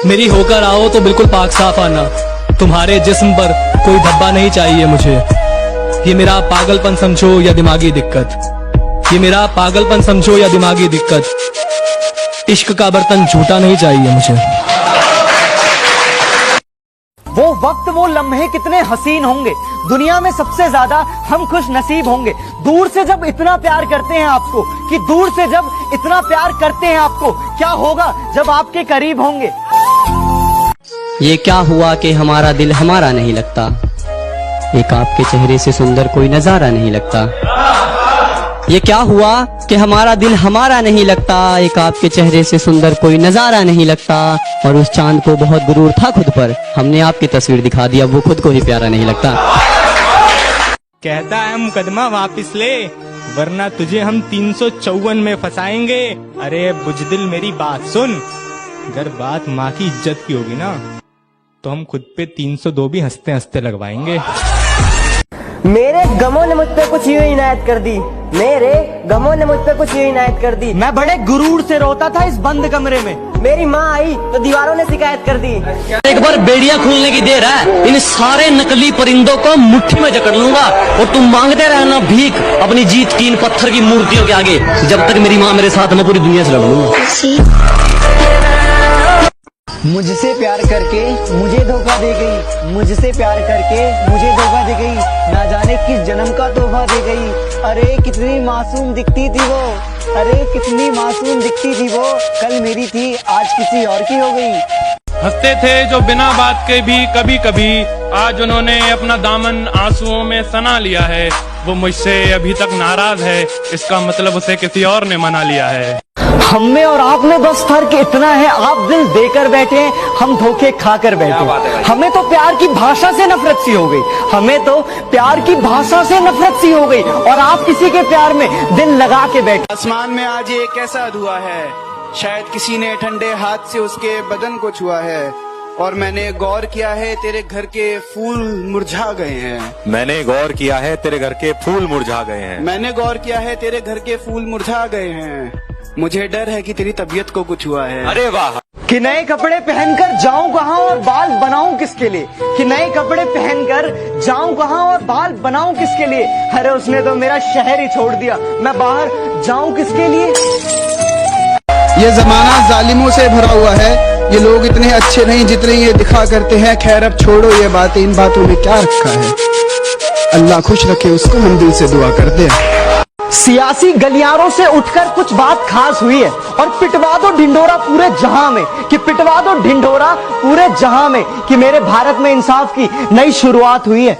मेरी होकर आओ तो बिल्कुल पाक साफ आना, तुम्हारे जिस्म पर कोई धब्बा नहीं चाहिए मुझे। ये मेरा पागलपन समझो या दिमागी दिक्कत, ये मेरा पागलपन समझो या दिमागी दिक्कत, इश्क का बर्तन झूठा नहीं चाहिए मुझे। वो वक्त वो लम्हे कितने हसीन होंगे, दुनिया में सबसे ज्यादा हम खुश नसीब होंगे। दूर से जब इतना प्यार करते हैं आपको, कि दूर से जब इतना प्यार करते हैं आपको, क्या होगा जब आपके करीब होंगे। ये क्या हुआ कि हमारा दिल हमारा नहीं लगता, एक आपके चेहरे से सुंदर कोई नजारा नहीं लगता। ये क्या हुआ कि हमारा दिल हमारा नहीं लगता, एक आपके चेहरे से सुंदर कोई नजारा नहीं लगता। और उस चांद को बहुत गुरूर था खुद पर, हमने आपकी तस्वीर दिखा दी, अब वो खुद को ही प्यारा नहीं लगता। कहता है मुकदमा वापिस ले, वरना तुझे हम 354 में फंसाएंगे। अरे बुजदिल मेरी बात सुन, अगर बात माँ की इज्जत की होगी ना, तो हम खुद पे 302 भी हंसते हंसते लगवाएंगे। मेरे गमों ने मुझ पे कुछ यूं इनायत कर दी, मेरे गमों ने मुझ पे कुछ यूं इनायत कर दी। मैं बड़े गुरूर से रोता था इस बंद कमरे में, मेरी माँ आई तो दीवारों ने शिकायत कर दी। एक बार बेड़ियां खुलने की देर है, इन सारे नकली परिंदों को मुट्ठी में जकड़ लूंगा और तुम मांगते रहना भीख अपनी जीत की इन पत्थर की मूर्तियों के आगे। जब तक मेरी माँ मेरे साथ, मैं पूरी दुनिया से लड़ लूंगा। मुझसे प्यार करके मुझे धोखा दे गई, मुझसे प्यार करके मुझे धोखा दे गई, ना जाने किस जन्म का तोहफा दे गई। अरे कितनी मासूम दिखती थी वो, अरे कितनी मासूम दिखती थी वो, कल मेरी थी आज किसी और की हो गई। हंसते थे जो बिना बात के भी कभी कभी, आज उन्होंने अपना दामन आंसुओं में सना लिया है। वो मुझसे अभी तक नाराज है, इसका मतलब उसे किसी और ने मना लिया है। हम में और आप में बस फर्क इतना है, आप दिल देकर बैठे, हम धोखे खाकर बैठे। हमें तो प्यार की भाषा से नफरत सी हो गई, हमें तो प्यार की भाषा से नफरत सी हो गई, और आप किसी के प्यार में दिल लगा के बैठे। आसमान में आज एक ऐसा धुआं है, शायद किसी ने ठंडे हाथ से उसके बदन को छुआ है। और मैंने गौर किया है तेरे घर के फूल मुरझा गए हैं, मैंने गौर किया है तेरे घर के फूल मुरझा गए हैं, मैंने गौर किया है तेरे घर के फूल मुरझा गए हैं। मुझे डर है कि तेरी तबीयत को कुछ हुआ है। अरे वाह। कि नए कपड़े पहनकर जाऊं कहां और बाल बनाऊं किसके लिए, कि नए कपड़े पहनकर जाऊं कहां और बाल बनाऊं किसके लिए। अरे उसने तो मेरा शहर ही छोड़ दिया, मैं बाहर जाऊं किसके लिए। ये जमाना जालिमों से भरा हुआ है, ये लोग इतने अच्छे नहीं जितने ये दिखा करते हैं। खैर अब छोड़ो ये बातें, इन बातों में क्या रखा है। अल्लाह खुश रखे उसको, हम दिल से दुआ करते हैं। सियासी गलियारों से उठकर कुछ बात खास हुई है, और पिटवा दो ढिंढोरा पूरे जहां में, कि पिटवा दो ढिंढोरा पूरे जहां में, कि मेरे भारत में इंसाफ की नई शुरुआत हुई है।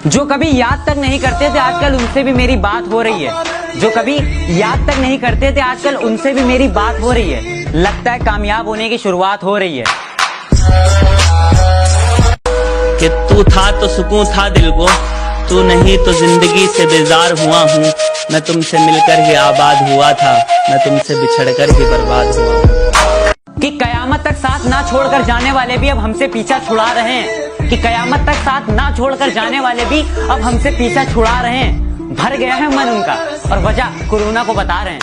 जो कभी याद तक नहीं करते थे आजकल उनसे भी मेरी बात हो रही है, जो कभी याद तक नहीं करते थे आजकल उनसे भी मेरी बात हो रही है। लगता है कामयाब होने की शुरुआत हो रही है। कि तू था तो सुकून था दिल को, तू नहीं तो जिंदगी से बेजार हुआ हूँ। मैं तुमसे मिलकर ही आबाद हुआ था, मैं तुमसे बिछड़कर ही बर्बाद हुआ हूँ। कि कयामत तक साथ ना छोड़कर जाने वाले भी अब हमसे पीछा छुड़ा रहे हैं, कि कयामत तक साथ ना छोड़कर जाने वाले भी अब हमसे पीछा छुड़ा रहे हैं। भर गया है मन उनका, और वजह कोरोना को बता रहे हैं।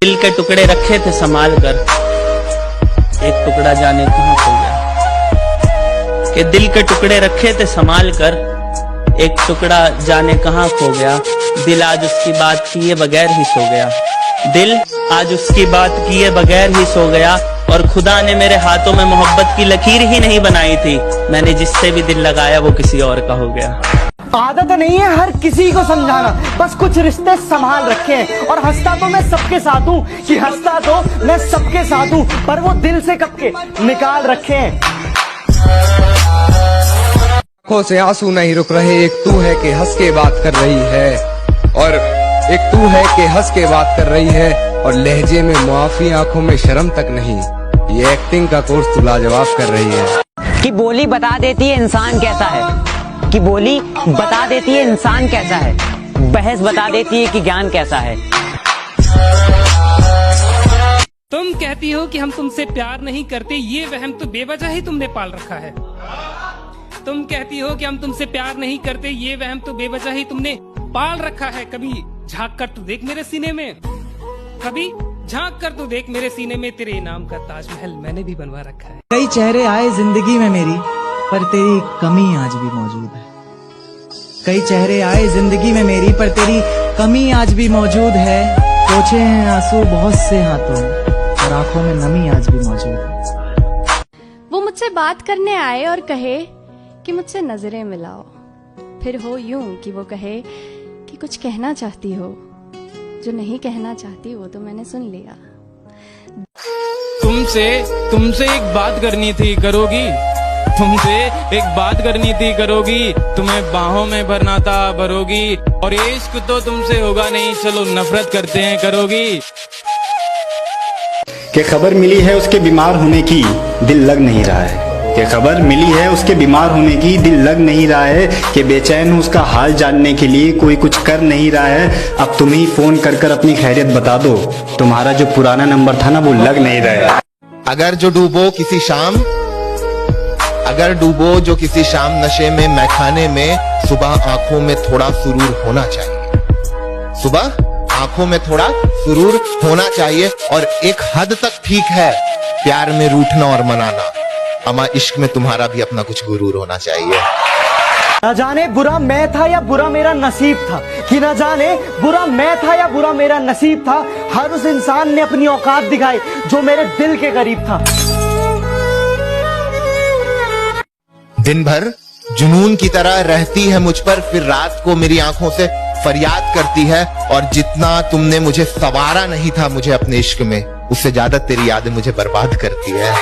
दिल के टुकड़े रखे थे संभाल कर, एक टुकड़ा जाने कहाँ खो गया। कि दिल के टुकड़े रखे थे संभाल कर, एक टुकड़ा जाने कहाँ खो गया। दिल आज उसकी बात किए बगैर ही सो गया, दिल आज उसकी बात किए बगैर ही सो गया। और खुदा ने मेरे हाथों में मोहब्बत की लकीर ही नहीं बनाई थी, मैंने जिससे भी दिल लगाया वो किसी और का हो गया। आदत नहीं है हर किसी को समझाना, बस कुछ रिश्ते संभाल रखे हैं। और हंसता तो मैं सबके साथ हूँ, कि हंसता तो मैं सबके साथ हूँ, पर वो दिल से कब के निकाल रखे हैं। आंखों से आंसू नहीं रुक रहे, एक तू है कि हंस के बात कर रही है, और एक तू है कि हंस के बात कर रही है, और लहजे में मुआफी आंखों में शर्म तक नहीं। ये एक्टिंग का कोर्स तू लाजवाब कर रही है। कि बोली बता देती है इंसान कैसा है, कि बोली बता देती है इंसान कैसा है, बहस बता देती है कि ज्ञान कैसा है। तुम कहती हो कि हम तुमसे प्यार नहीं करते, ये वहम तो बेवजह ही तुमने पाल रखा है। तुम कहती हो कि हम तुमसे प्यार नहीं करते, ये वहम तो बेवजह ही तुमने पाल रखा है। कभी झांक कर तू देख मेरे सीने में, कभी झांक कर तू देख मेरे सीने में, तेरे नाम का ताजमहल मैंने भी बनवा रखा है। कई चेहरे आए जिंदगी में मेरी, पर तेरी कमी आज भी मौजूद है। कई चेहरे आए जिंदगी में मेरी, पर तेरी कमी आज भी मौजूद है। पोछे हैं आंसू बहुत से हाथों में, और आंखों में नमी आज भी मौजूद है। वो मुझसे बात करने आए और कहे कि मुझसे नजरें मिलाओ, फिर हो यूं कि वो कहे कि कुछ कहना चाहती हो, जो नहीं कहना चाहती वो तो मैंने सुन लिया। तुमसे एक बात करनी थी, करोगी? तुमसे एक बात करनी थी, करोगी? तुम्हें बाहों में भरना था, भरोगी? और ये इश्क तो तुमसे होगा नहीं, चलो नफरत करते हैं, करोगी? कि खबर मिली है उसके बीमार होने की, दिल लग नहीं रहा है। कि खबर मिली है उसके बीमार होने की, दिल लग नहीं रहा है। कि बेचैन हूँ उसका हाल जानने के लिए, कोई कुछ कर नहीं रहा है। अब तुम ही फोन कर कर अपनी खैरियत बता दो, तुम्हारा जो पुराना नंबर था ना वो लग नहीं रहा है। अगर जो डूबो किसी शाम नशे में मैखाने में, सुबह आंखों में थोड़ा सुरूर होना चाहिए। सुबह आंखों में थोड़ा सुरूर होना चाहिए, और एक हद तक ठीक है प्यार में रूठना और मनाना, अमा इश्क में तुम्हारा भी अपना कुछ गुरूर होना चाहिए। न जाने बुरा मैं था या बुरा मेरा नसीब था, कि न जाने बुरा मैं था या बुरा मेरा नसीब था। हर उस इंसान ने अपनी औकात दिखाई जो मेरे दिल के करीब था। दिन भर जुनून की तरह रहती है मुझ पर, फिर रात को मेरी आंखों से फरियाद करती है। और जितना तुमने मुझे सवारा नहीं था मुझे अपने इश्क में, उससे ज्यादा तेरी यादें मुझे बर्बाद करती है।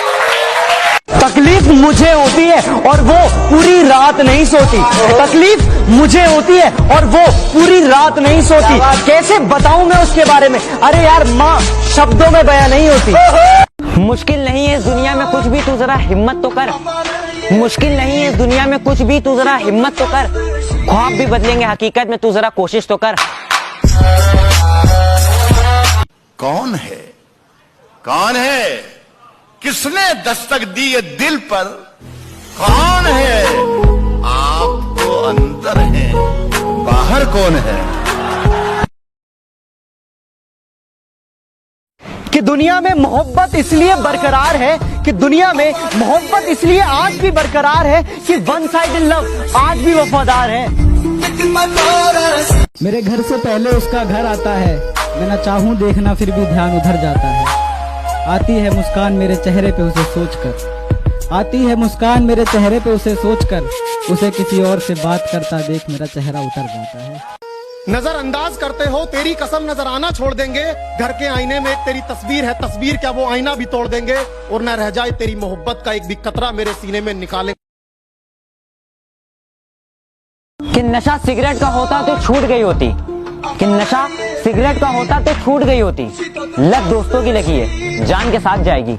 तकलीफ मुझे होती है और वो पूरी रात नहीं सोती। तकलीफ मुझे होती है और वो पूरी रात नहीं सोती। कैसे बताऊं मैं उसके बारे में? अरे यार माँ शब्दों में बयां नहीं होती। मुश्किल नहीं है इस दुनिया में कुछ भी, तू जरा हिम्मत तो कर। मुश्किल नहीं है इस दुनिया में कुछ भी, तू जरा हिम्मत तो कर। ख्वाब भी बदलेंगे हकीकत में, तू जरा कोशिश तो कर। कौन है? कौन है? किसने दस्तक दी ये दिल पर? कौन है? आप तो अंदर हैं, बाहर कौन है? कि दुनिया में मोहब्बत इसलिए बरकरार है, कि दुनिया में मोहब्बत इसलिए आज भी बरकरार है कि वन साइडेड लव आज भी वफादार है। मेरे घर से पहले उसका घर आता है, मैं न चाहूं देखना फिर भी ध्यान उधर जाता है। आती है मुस्कान मेरे चेहरे पे उसे सोचकर, आती है मुस्कान मेरे चेहरे पे उसे सोचकर, उसे किसी और से बात करता देख मेरा चेहरा उतर जाता है। नजरअंदाज करते हो, तेरी कसम नजर आना छोड़ देंगे। घर के आईने में एक तेरी तस्वीर है, तस्वीर क्या वो आईना भी तोड़ देंगे, और न रह जाए तेरी मोहब्बत का एक भी कतरा मेरे सीने में निकालेंगे। कि नशा सिगरेट का होता तो छूट गई होती, कि नशा सिगरेट का होता तो छूट गई होती। लत दोस्तों की लगी है, जान के साथ जाएगी।